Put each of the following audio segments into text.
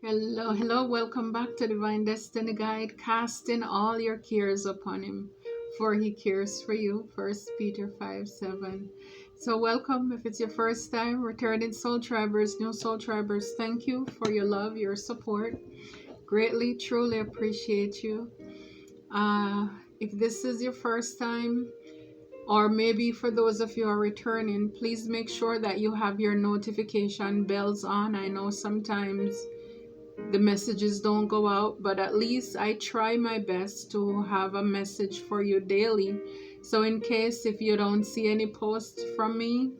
Hello, hello, welcome back to Divine Destiny Guide, casting all your cares upon him, for he cares for you. First Peter 5:7. So welcome if it's your first time, returning soul tribers, new soul tribers, thank you for your love, your support. Greatly, truly appreciate you. If this is your first time, or maybe for those of you who are returning, please make sure that you have your notification bells on. I know sometimes the messages don't go out, but at least I try my best to have a message for you daily. So in case if you don't see any posts from me,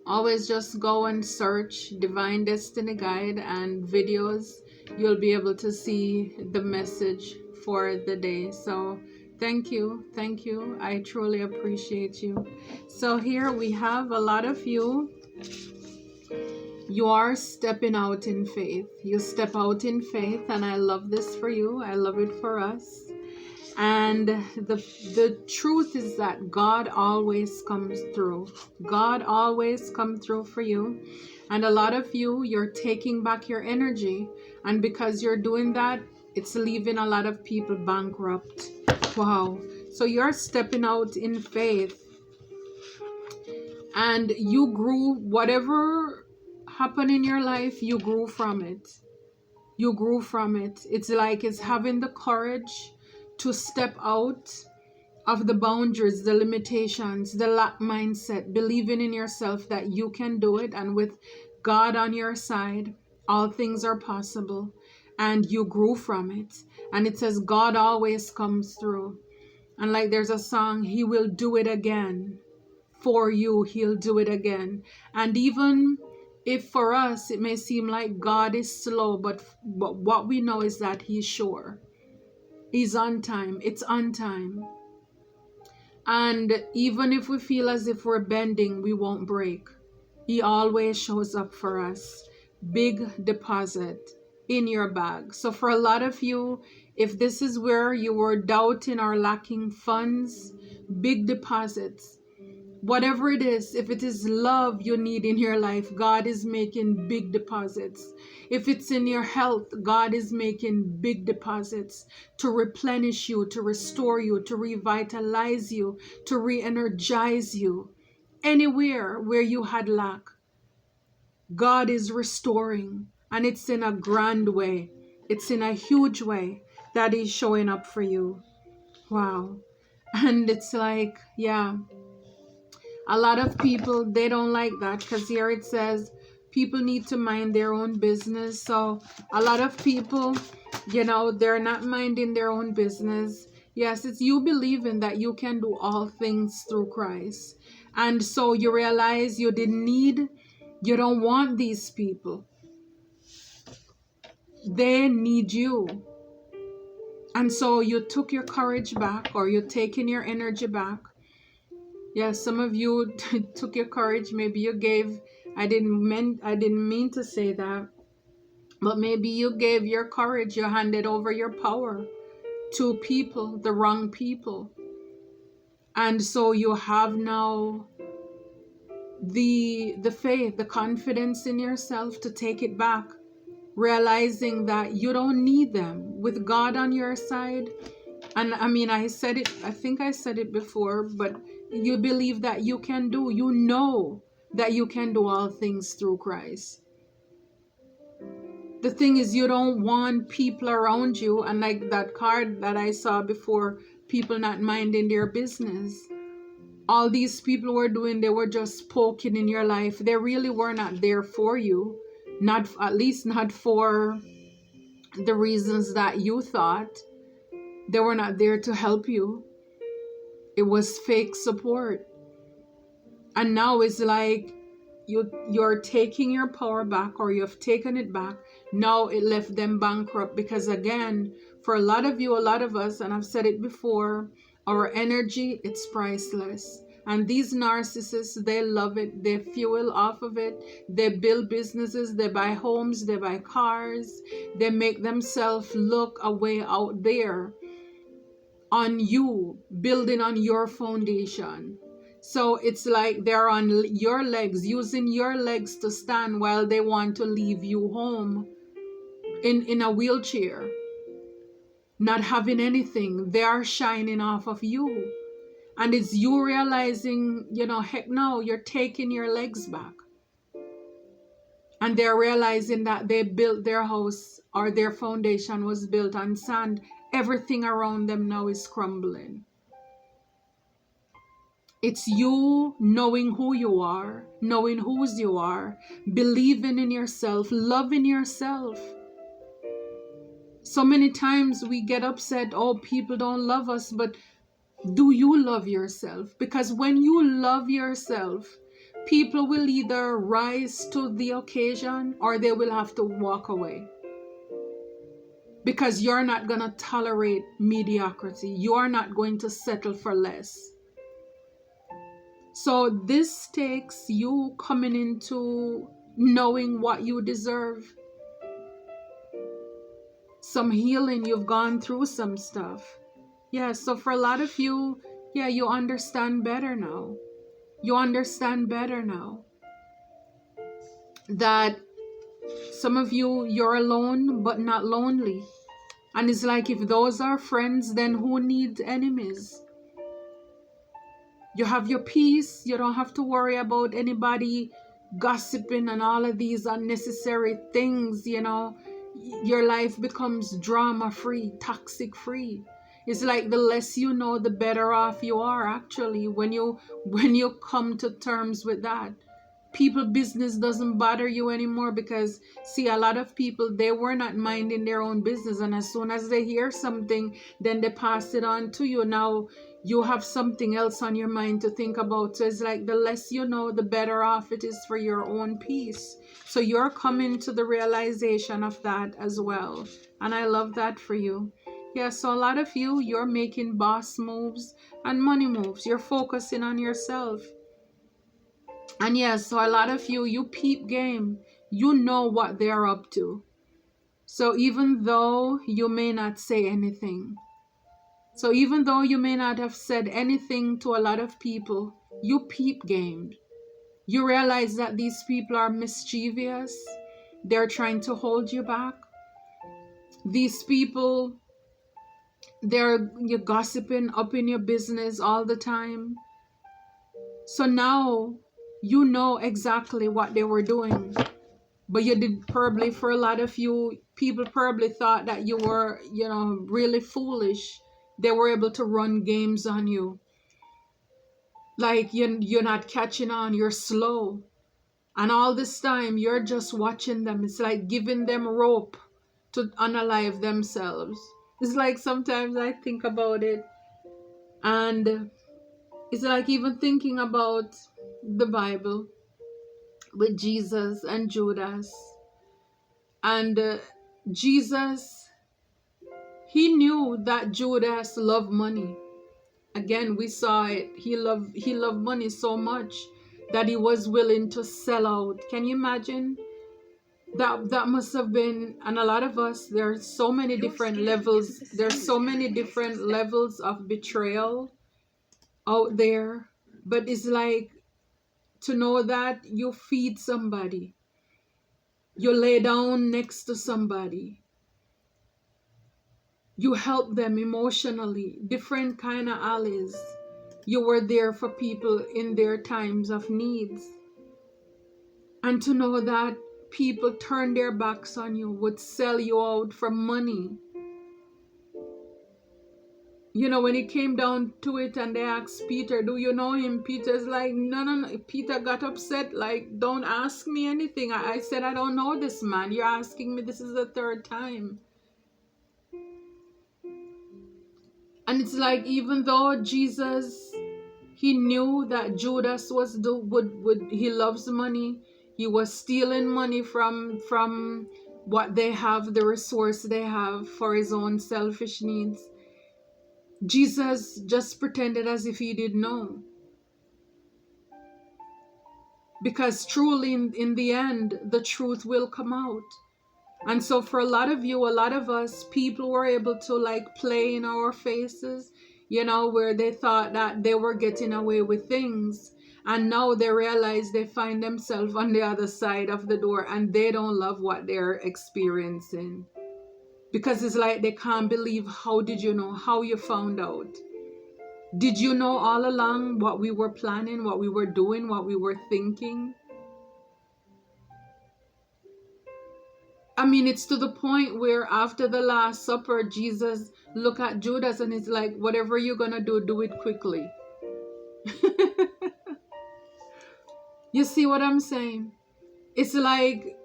always just go and search Divine Destiny Guide and videos. You'll be able to see the message for the day. So thank you, I truly appreciate you. So here we have a lot of you are stepping out in faith. You step out in faith, and I love this for you. I love it for us. And the truth is that God always comes through. God always comes through for you. And a lot of you're taking back your energy. And because you're doing that, it's leaving a lot of people bankrupt. Wow. So you're stepping out in faith. And you grew whatever happened in your life, you grew from it. You grew from it. It's like it's having the courage to step out of the boundaries, the limitations, the lack mindset, believing in yourself that you can do it, and with God on your side, all things are possible. And you grew from it. And it says God always comes through. And like there's a song, He will do it again. For you, He'll do it again. And even if for us it may seem like God is slow, but what we know is that He's sure. He's on time. It's on time. And even if we feel as if we're bending, we won't break. He always shows up for us. Big deposit in your bag. So for a lot of you, if this is where you were doubting or lacking funds, big deposits. Whatever it is, if it is love you need in your life, God is making big deposits. If it's in your health, God is making big deposits to replenish you, to restore you, to revitalize you, to re-energize you. Anywhere where you had lack, God is restoring. And it's in a grand way. It's in a huge way that He's showing up for you. Wow. And it's like, yeah. A lot of people, they don't like that, because here it says people need to mind their own business. So a lot of people, they're not minding their own business. Yes, it's you believing that you can do all things through Christ. And so you realize you don't want these people. They need you. And so you took your courage back, or you're taking your energy back. Yeah, some of you took your courage. Maybe you gave, I didn't mean to say that, but maybe you gave your courage, you handed over your power to people, the wrong people. And so you have now the faith, the confidence in yourself to take it back, realizing that you don't need them. With God on your side, and I mean, I think I said it before, but you believe that you know that you can do all things through Christ. The thing is, you don't want people around you, and like that card that I saw before, people not minding their business. All these people were doing, they were just poking in your life. They really were not there for you, at least not for the reasons that you thought. They were not there to help you. It was fake support. And now it's like you're taking your power back, or you've taken it back. Now it left them bankrupt, because again, for a lot of you, a lot of us, and I've said it before, our energy, it's priceless. And these narcissists, they love it. They fuel off of it. They build businesses. They buy homes. They buy cars. They make themselves look a way out there on you, building on your foundation. So it's like they're on your legs, using your legs to stand while they want to leave you home. in a wheelchair, not having anything. They are shining off of you. And it's you realizing, heck no, you're taking your legs back. And they're realizing that they built their house, or their foundation was built on sand. Everything around them now is crumbling. It's you knowing who you are, knowing whose you are, believing in yourself, loving yourself. So many times we get upset, oh, people don't love us, but do you love yourself? Because when you love yourself, people will either rise to the occasion or they will have to walk away. Because you're not going to tolerate mediocrity. You are not going to settle for less. So this takes you coming into knowing what you deserve. Some healing, you've gone through some stuff. Yeah, so for a lot of you, yeah, you understand better now. You understand better now that some of you, you're alone but not lonely. And it's like, if those are friends, then who needs enemies? You have your peace. You don't have to worry about anybody gossiping and all of these unnecessary things, Your life becomes drama-free, toxic-free. It's like the less you know, the better off you are, actually, when you come to terms with that. People business doesn't bother you anymore, because see, a lot of people, they were not minding their own business, and as soon as they hear something, then they pass it on to you. Now you have something else on your mind to think about. So it's like the less you know, the better off it is for your own peace. So you're coming to the realization of that as well, and I love that for you. Yeah, so a lot of you, you're making boss moves and money moves. You're focusing on yourself. And yes, so a lot of you, you peep game. You know what they're up to. So even though you may not say anything, so even though you may not have said anything to a lot of people, you peep game. You realize that these people are mischievous. They're trying to hold you back. These people, you're gossiping up in your business all the time. So now you know exactly what they were doing. But you did probably, for a lot of you, people probably thought that you were, really foolish. They were able to run games on you. Like you're not catching on, you're slow. And all this time, you're just watching them. It's like giving them rope to unalive themselves. It's like sometimes I think about it. And it's like even thinking about the Bible with Jesus and Judas. And Jesus, he knew that Judas loved money. Again, we saw it. He loved money so much that he was willing to sell out. Can you imagine? That must have been, and a lot of us, there's so many different levels. There's so many different levels of betrayal out there. But it's like to know that you feed somebody. You lay down next to somebody. You help them emotionally. Different kind of allies. You were there for people in their times of needs. And to know that people turn their backs on you, would sell you out for money. When it came down to it and they asked Peter, do you know him? Peter's like, no. Peter got upset, like, don't ask me anything. I said, I don't know this man. You're asking me, this is the third time. And it's like, even though Jesus, he knew that Judas he loves money. He was stealing money from what they have, the resource they have for his own selfish needs. Jesus just pretended as if he didn't know. Because truly, in the end, the truth will come out. And so for a lot of you, a lot of us, people were able to like play in our faces, where they thought that they were getting away with things. And now they realize they find themselves on the other side of the door and they don't love what they're experiencing. Because it's like they can't believe, how did you know? How you found out? Did you know all along what we were planning, what we were doing, what we were thinking? I mean, it's to the point where after the Last Supper, Jesus looked at Judas and he's like, whatever you're going to do, do it quickly. You see what I'm saying? It's like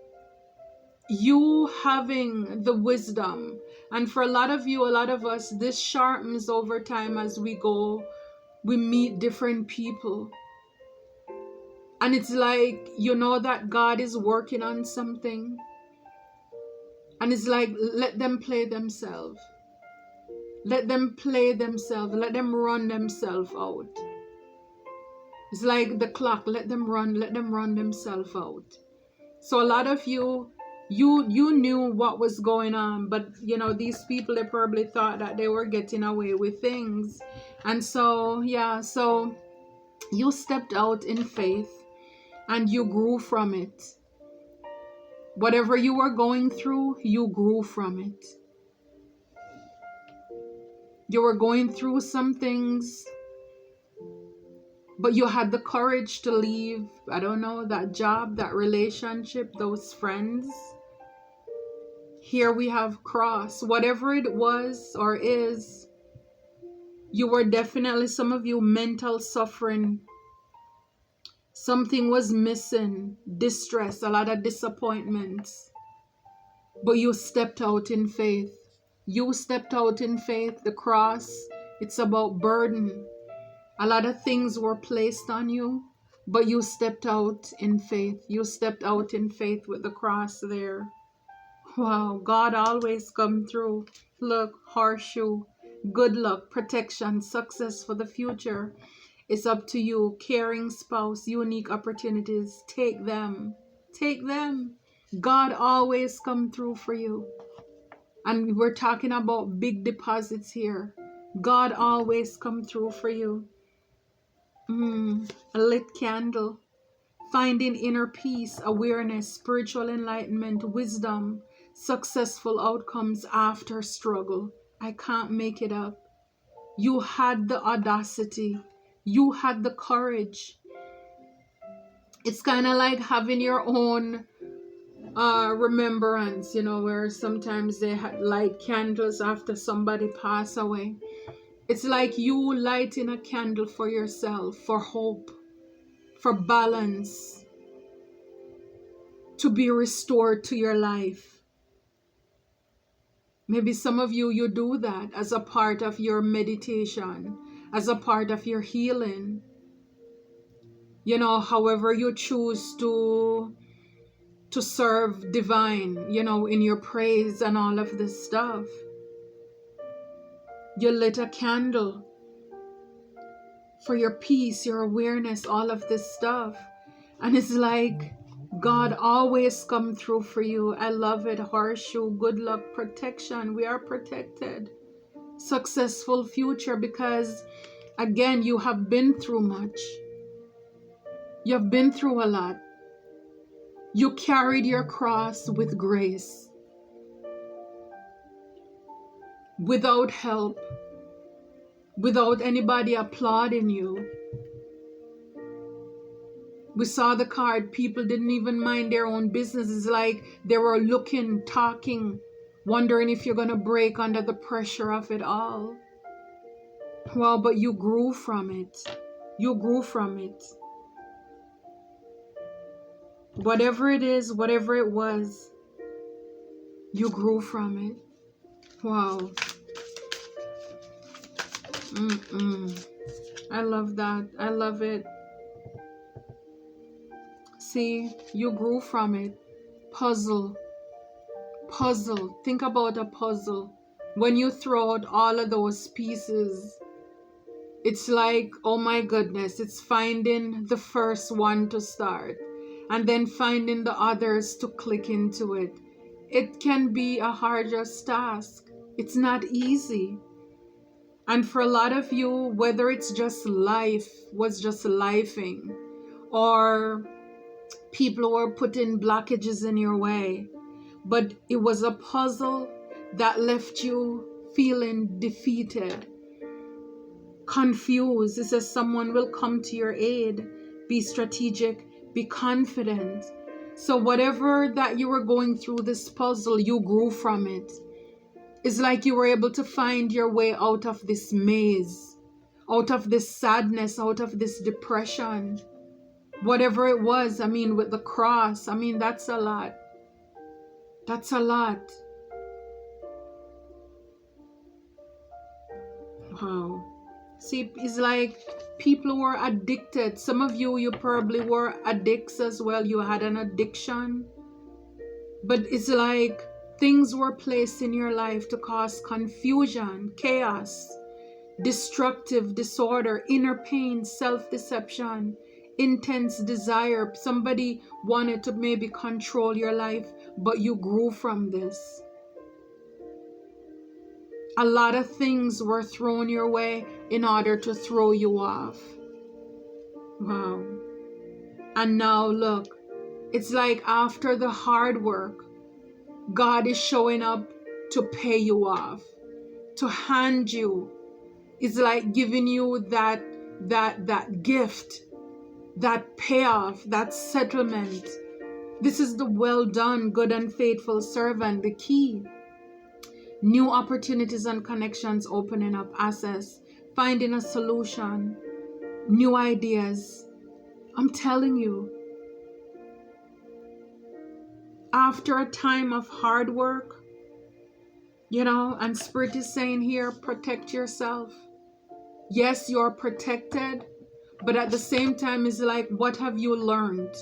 you having the wisdom. And for a lot of you, a lot of us, this sharpens over time as we go. We meet different people. And it's like, you know that God is working on something. And it's like, let them play themselves. Let them play themselves. Let them run themselves out. It's like the clock. Let them run themselves out. So a lot of you knew what was going on. But, you know, these people, they probably thought that they were getting away with things. And so, yeah, so you stepped out in faith and you grew from it. Whatever you were going through, you grew from it. You were going through some things, but you had the courage to leave, I don't know, that job, that relationship, those friends. Here we have cross. Whatever it was or is, you were definitely, some of you, mental suffering. Something was missing, distress, a lot of disappointments. But you stepped out in faith. You stepped out in faith. The cross, it's about burden. A lot of things were placed on you, but you stepped out in faith. You stepped out in faith with the cross there. Wow, God always come through. Look, horseshoe, good luck, protection, success for the future. It's up to you. Caring spouse, unique opportunities. Take them. Take them. God always come through for you. And we're talking about big deposits here. God always come through for you. A lit candle. Finding inner peace, awareness, spiritual enlightenment, wisdom, successful outcomes after struggle. I can't make it up. You had the audacity. You had the courage. It's kind of like having your own remembrance, you know, where sometimes they light candles after somebody pass away. It's like you lighting a candle for yourself, for hope, for balance, to be restored to your life. Maybe some of you, you do that as a part of your meditation, as a part of your healing. You know, however you choose to serve divine, you know, in your praise and all of this stuff. You lit a candle for your peace, your awareness, all of this stuff. And it's like God always come through for you. I love it. Horseshoe, good luck, protection. We are protected. Successful future, because again, you have been through much. You have been through a lot. You carried your cross with grace, without help, without anybody applauding you. We saw the card. People didn't even mind their own business. It's like they were looking, talking, wondering if you're going to break under the pressure of it all. Well, but you grew from it. You grew from it. Whatever it is, whatever it was, you grew from it. Wow. I love that. I love it. See, you grew from it. Puzzle. Puzzle. Think about a puzzle. When you throw out all of those pieces, it's like, oh my goodness, it's finding the first one to start and then finding the others to click into it. It can be a arduous task. It's not easy. And for a lot of you, whether it's just life, was just lifing, or people were putting blockages in your way, but it was a puzzle that left you feeling defeated, confused. It says someone will come to your aid. Be strategic, be confident. So whatever that you were going through, this puzzle, you grew from it. It's like you were able to find your way out of this maze, out of this sadness, out of this depression. Whatever it was, I mean, with the cross, I mean, that's a lot. That's a lot. Wow. See, it's like people who were addicted. Some of you, you probably were addicts as well. You had an addiction. But it's like things were placed in your life to cause confusion, chaos, destructive disorder, inner pain, self-deception, intense desire. Somebody wanted to maybe control your life, but you grew from this. A lot of things were thrown your way in order to throw you off. Wow. And now look, it's like after the hard work, God is showing up to pay you off, to hand you. It's like giving you that gift, that payoff, that settlement. This is the well done, good and faithful servant, the key. New opportunities and connections opening up, access, finding a solution, new ideas. I'm telling you, after a time of hard work, and Spirit is saying here, protect yourself. Yes, you're protected, but at the same time, it's like, what have you learned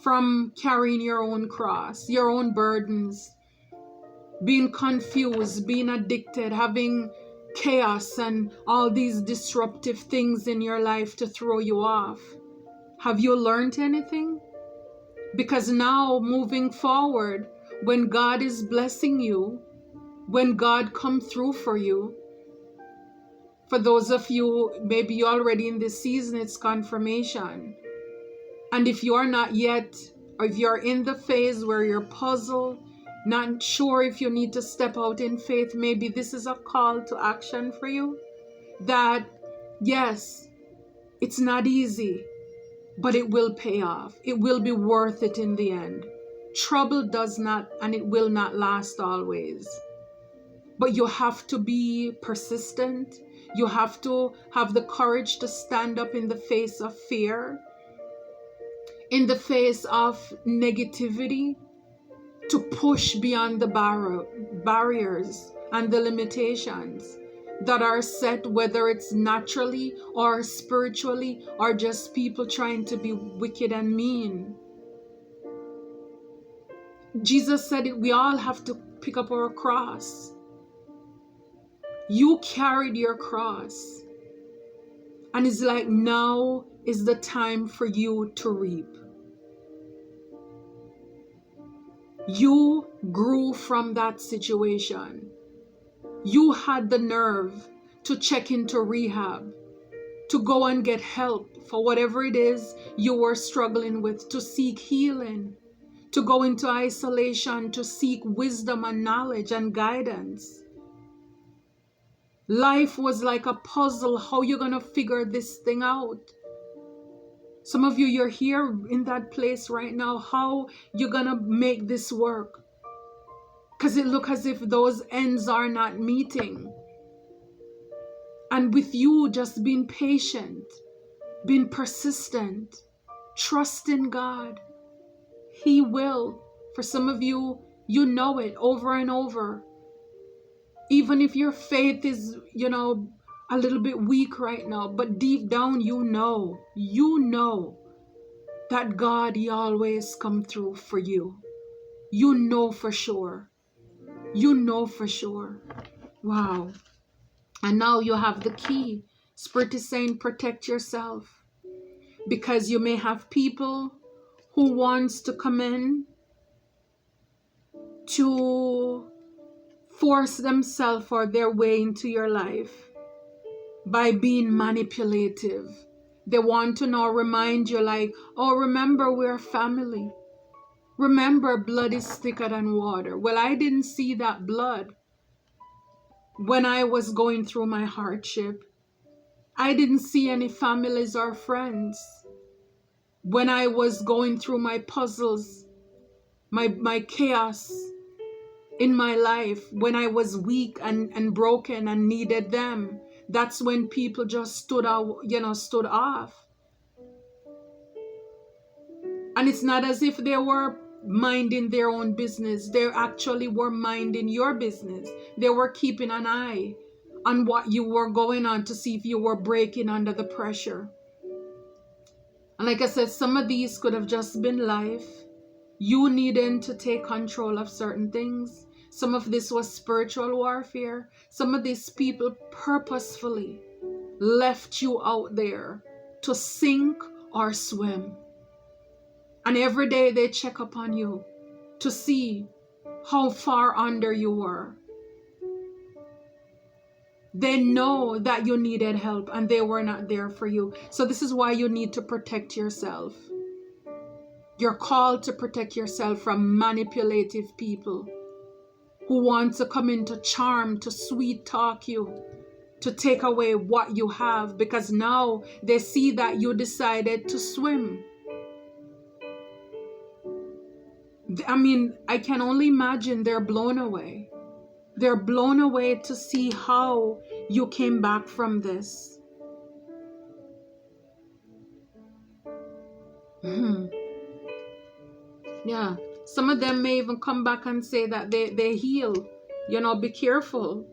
from carrying your own cross, your own burdens? Being confused, being addicted, having chaos and all these disruptive things in your life to throw you off. Have you learned anything? Because now, moving forward, when God is blessing you, when God comes through for you, for those of you, maybe you're already in this season, it's confirmation. And if you are not yet, or if you're in the phase where you're puzzled, not sure if you need to step out in faith, maybe this is a call to action for you. That, yes, it's not easy, but it will pay off. It will be worth it in the end. Trouble does not, and it will not last always. But you have to be persistent. You have to have the courage to stand up in the face of fear, in the face of negativity, to push beyond the barriers and the limitations that are set, whether it's naturally or spiritually or just people trying to be wicked and mean. Jesus said it, we all have to pick up our cross. You carried your cross. And it's like, now is the time for you to reap. You grew from that situation. You had the nerve to check into rehab, to go and get help for whatever it is you were struggling with, to seek healing, to go into isolation, to seek wisdom and knowledge and guidance. Life was like a puzzle. How you going to figure this thing out? Some of you, you're here in that place right now. How you going to make this work? Because it looks as if those ends are not meeting. And with you just being patient, being persistent, trusting God, He will. For some of you, you know it over and over. Even if your faith is, a little bit weak right now, but deep down you know that God, He always come through for you. You know for sure. You know for sure. Wow. And now you have the key. Spirit is saying, protect yourself. Because you may have people who wants to come in to force themselves or their way into your life by being manipulative, They want to now remind you like, oh, remember we're family. Remember, blood is thicker than water. Well, I didn't see that blood when I was going through my hardship. I didn't see any families or friends when I was going through my puzzles, my chaos in my life, when I was weak and broken and needed them. That's when people just stood out, stood off. And it's not as if they were minding their own business. They actually were minding your business. They were keeping an eye on what you were going on to see if you were breaking under the pressure. And like I said, some of these could have just been life. You needing to take control of certain things. Some of this was spiritual warfare. Some of these people purposefully left you out there to sink or swim. And every day they check up on you to see how far under you were. They know that you needed help and they were not there for you. So this is why you need to protect yourself. You're called to protect yourself from manipulative people who want to come in to charm, to sweet talk you, to take away what you have, because now they see that you decided to swim. I mean, I can only imagine they're blown away. They're blown away to see how you came back from this. Yeah, some of them may even come back and say that they heal. Be careful.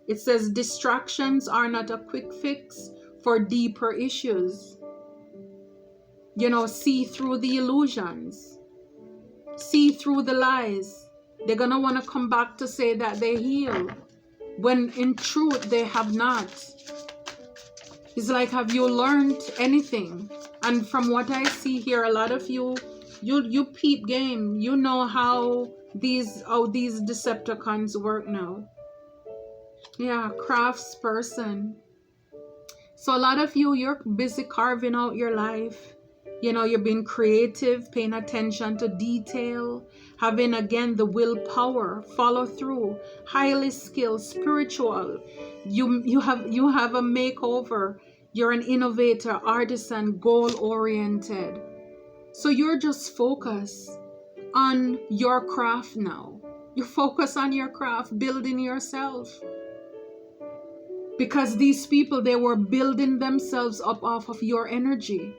It says distractions are not a quick fix for deeper issues. See through the illusions. See through the lies. They're going to want to come back to say that they heal, when in truth they have not. It's like, have you learned anything? And from what I see here, a lot of you peep game. You know how these Decepticons work now. Yeah, crafts person. So a lot of you, you're busy carving out your life. You're being creative, paying attention to detail, having again the willpower, follow through, highly skilled, spiritual. You have a makeover. You're an innovator, artisan, goal-oriented. So you're just focused on your craft now. You focus on your craft, building yourself. Because these people, they were building themselves up off of your energy.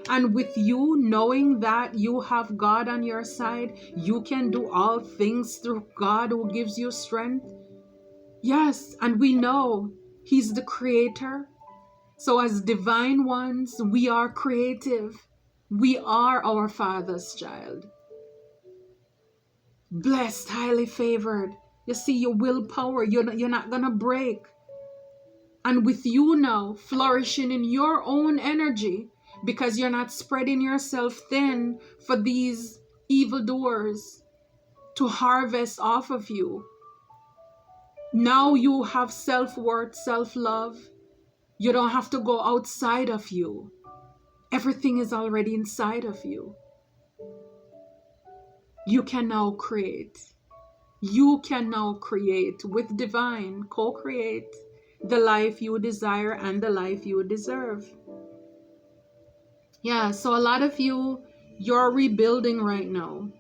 And with you knowing that you have God on your side, you can do all things through God who gives you strength. Yes, and we know He's the creator. So as divine ones, we are creative. We are our Father's child. Blessed, highly favored. You see, your willpower, you're not going to break. And with you now flourishing in your own energy, because you're not spreading yourself thin for these evildoers to harvest off of you. Now you have self-worth, self-love. You don't have to go outside of you. Everything is already inside of you. You can now create. You can now create with divine, co-create the life you desire and the life you deserve. Yeah, so a lot of you, you're rebuilding right now.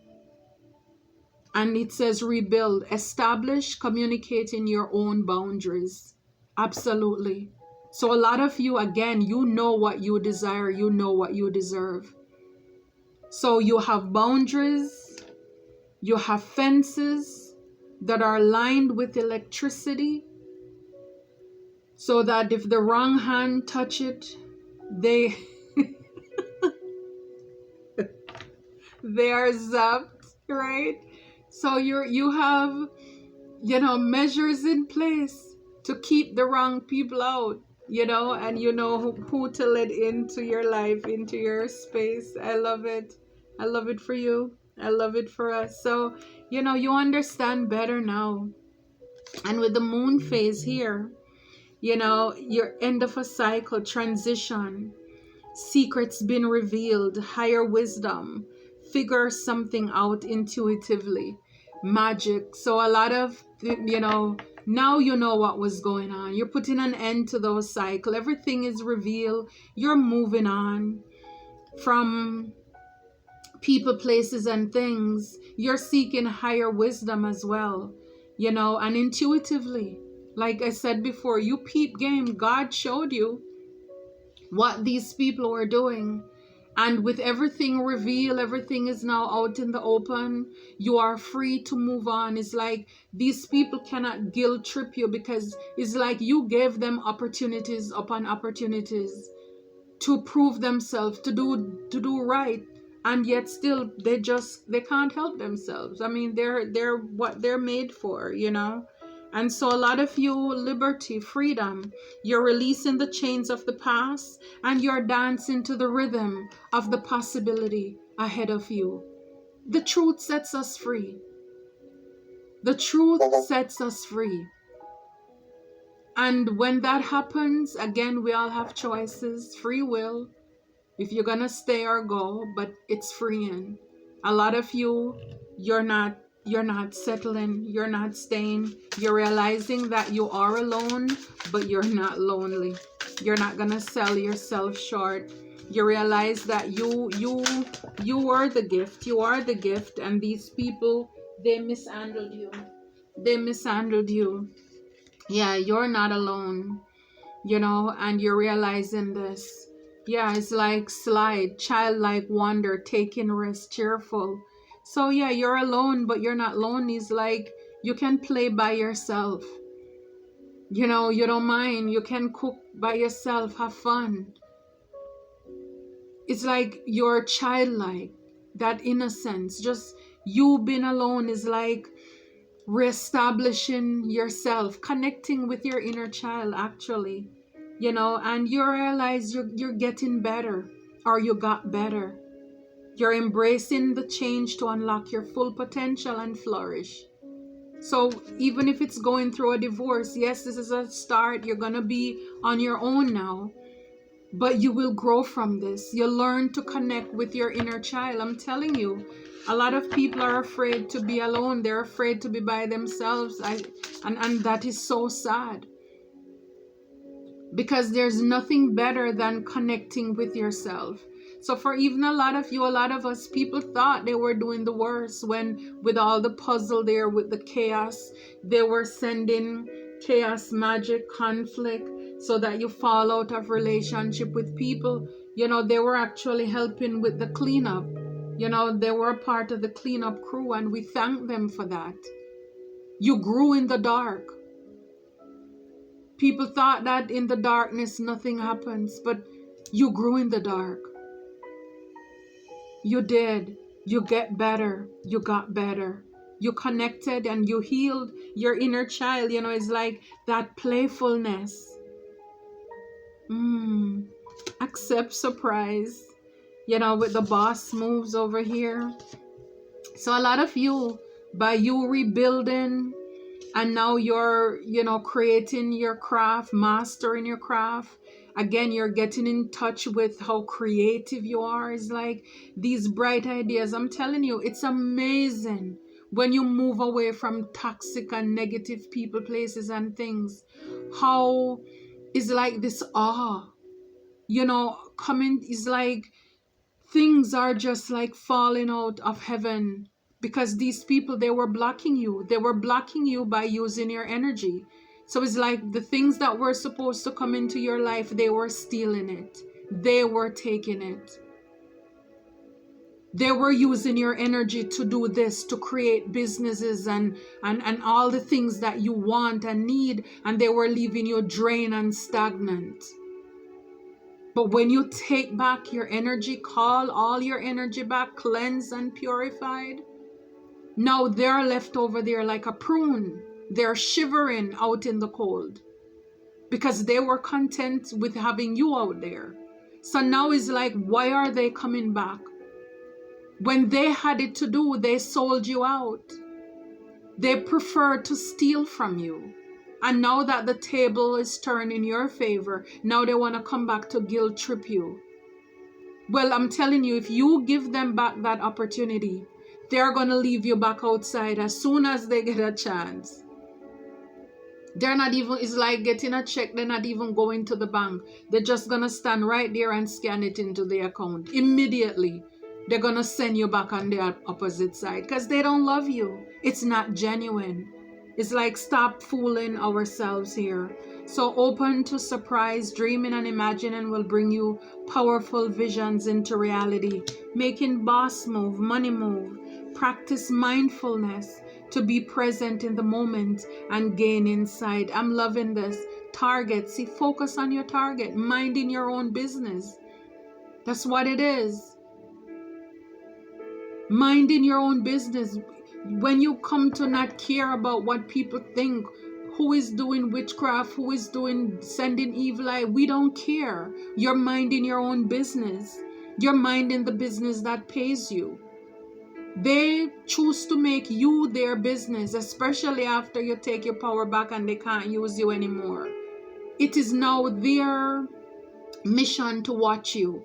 And it says rebuild, establish, communicate in your own boundaries. Absolutely. So a lot of you, again, you know what you desire, you know what you deserve. So you have boundaries, you have fences that are lined with electricity, so that if the wrong hand touch it, they they are zapped, right? So you have, measures in place to keep the wrong people out, and you know who to let into your life, into your space. I love it. I love it for you. I love it for us. So, you understand better now. And with the moon phase here, you're end of a cycle, transition. secrets been revealed, higher wisdom, figure something out intuitively, magic. So a lot of, now you know what was going on. You're putting an end to those cycles. Everything is revealed. You're moving on from people, places, and things. You're seeking higher wisdom as well, and intuitively. Like I said before, you peep game. God showed you what these people were doing. And with everything revealed, everything is now out in the open. You are free to move on. It's like these people cannot guilt trip you, because it's like you gave them opportunities upon opportunities to prove themselves, to do right, and yet still they can't help themselves. I mean, they're what they're made for. And so a lot of you, liberty, freedom, you're releasing the chains of the past, and you're dancing to the rhythm of the possibility ahead of you. The truth sets us free. The truth sets us free. And when that happens, again, we all have choices, free will, if you're gonna stay or go, but it's freeing. A lot of you, you're not settling, you're not staying. You're realizing that you are alone, but you're not lonely. You're not gonna sell yourself short. You realize that you are the gift. You are the gift, and these people, they mishandled you. They mishandled you. Yeah, you're not alone, and you're realizing this. Yeah, it's like slide, childlike wonder, taking rest, cheerful. So yeah, you're alone, but you're not lonely. It's like you can play by yourself. You don't mind. You can cook by yourself, have fun. It's like you're childlike, that innocence. Just you being alone is like reestablishing yourself, connecting with your inner child, actually. And you realize you're getting better, or you got better. You're embracing the change to unlock your full potential and flourish. So even if it's going through a divorce, yes, this is a start. You're gonna be on your own now, but you will grow from this. You'll learn to connect with your inner child. I'm telling you, a lot of people are afraid to be alone. They're afraid to be by themselves. And that is so sad, because there's nothing better than connecting with yourself. So for even a lot of you, a lot of us, people thought they were doing the worst when, with all the puzzle there, with the chaos, they were sending chaos, magic, conflict, so that you fall out of relationship with people. They were actually helping with the cleanup. They were a part of the cleanup crew, and we thank them for that. You grew in the dark. People thought that in the darkness nothing happens, but you grew in the dark. You did. You get better. You got better. You connected and you healed your inner child. It's like that playfulness. Accept surprise. With the boss moves over here. So a lot of you, by you rebuilding, and now you're, creating your craft, mastering your craft. Again, you're getting in touch with how creative you are. It's like these bright ideas. I'm telling you, it's amazing when you move away from toxic and negative people, places, and things. How is like this awe, coming. Is like things are just like falling out of heaven, because these people, they were blocking you. They were blocking you by using your energy. So it's like the things that were supposed to come into your life, they were stealing it. They were taking it. They were using your energy to do this, to create businesses and all the things that you want and need, and they were leaving you drained and stagnant. But when you take back your energy, call all your energy back, cleansed and purified, now they're left over there like a prune. They're shivering out in the cold, because they were content with having you out there. So now it's like, why are they coming back? When they had it to do, they sold you out. They preferred to steal from you. And now that the table is turned in your favor, now they want to come back to guilt trip you. Well, I'm telling you, if you give them back that opportunity, they're going to leave you back outside as soon as they get a chance. They're not even, it's like getting a check, they're not even going to the bank. They're just going to stand right there and scan it into the account. Immediately, they're going to send you back on the opposite side because they don't love you. It's not genuine. It's like, stop fooling ourselves here. So open to surprise, dreaming and imagining will bring you powerful visions into reality. Making boss move, money move. Practice mindfulness to be present in the moment and gain insight. I'm loving this. Target. See, focus on your target. Minding your own business. That's what it is. Minding your own business. When you come to not care about what people think, who is doing witchcraft, who is doing sending evil eye, we don't care. You're minding your own business. You're minding the business that pays you. They choose to make you their business, especially after you take your power back and they can't use you anymore. It is now their mission to watch you,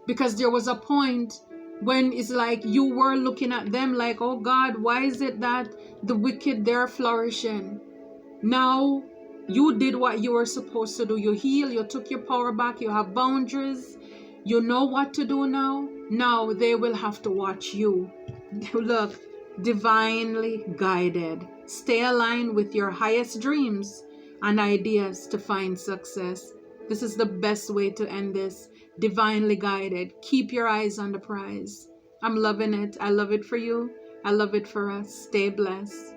because there was a point when it's like you were looking at them like, oh God, why is it that the wicked, they're flourishing? Now you did what you were supposed to do. You heal, you took your power back, you have boundaries, you know what to do now. Now they will have to watch you. Look, divinely guided. Stay aligned with your highest dreams and ideas to find success. This is the best way to end this. Divinely guided. Keep your eyes on the prize. I'm loving it. I love it for you. I love it for us. Stay blessed.